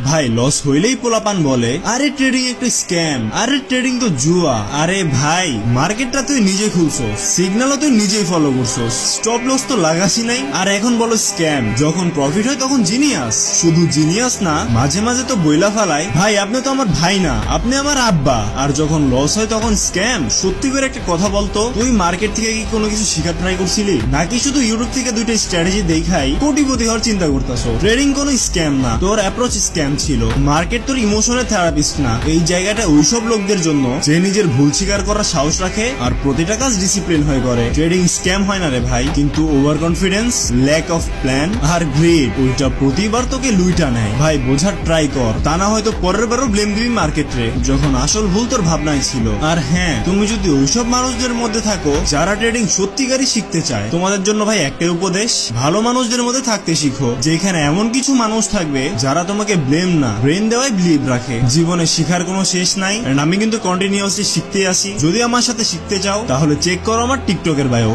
ভাই লস হইলেই পোলাপান বলে আরে ট্রেডিং একটা স্ক্যাম, আরে ট্রেডিং তো জুয়া। আরে ভাই মার্কেটটা তুই নিজে খুলছো, সিগন্যালও তুই নিজেই ফলো করছো, স্টপ লস তো লাগাসি নাই, আর এখন বলো স্ক্যাম। যখন প্রফিট হয় তখন জিনিয়াস। শুধু জিনিয়াস না, মাঝে মাঝে তো বইলা ফালাই ভাই আপনি তো আমার ভাই না, আপনি আমার আব্বা। আর যখন লস হয় তখন স্ক্যাম। সত্যি করে একটা কথা বলতো, তুই মার্কেট থেকে কি কোনো কিছু শিখার ট্রাই করছিলি, নাকি শুধু ইউটিউব থেকে দুইটা স্ট্র্যাটেজি দেখাই কোটিপতি হওয়ার চিন্তা করতেছো? ট্রেডিং কোনো স্ক্যাম না, তোর অ্যাপ্রোচ স্ক্যাম ছিল। মার্কেট তোর ইমোশনের থেরাপিস্ট না। এই জায়গাটা ওইসব লোকদের জন্য যে নিজের ভুল স্বীকার করার সাহস রাখে আর প্রতিটা কাজ ডিসিপ্লিন হয়ে করে। ট্রেডিং স্ক্যাম হয় না রে ভাই, কিন্তু over confidence, lack of plan আর গ্রিড ওইটা প্রতিবার তোকে লুইটা নেয়। ভাই বোঝার ট্রাই কর, তা না হয়তো পরের বারও ব্লেম দিবি মার্কেট রে, যখন আসল ভুল তোর ভাবনাই ছিল। আর হ্যাঁ, তুমি যদি ওইসব মানুষদের মধ্যে থাকো যারা ট্রেডিং সত্যিকারই শিখতে চায়, তোমাদের জন্য ভাই একটাই উপদেশ, ভালো মানুষদের মধ্যে থাকতে শিখো, যেখানে এমন কিছু মানুষ থাকবে যারা তোমাকে ব্লেম না ব্রেন দেওয়ায় বিলিভ রাখে। জীবনে শিখার কোনো শেষ নাই, আমি কিন্তু কন্টিনিউয়াসলি শিখতে আসি। যদি আমার সাথে শিখতে চাও তাহলে চেক করো আমার টিকটকের বায়ো।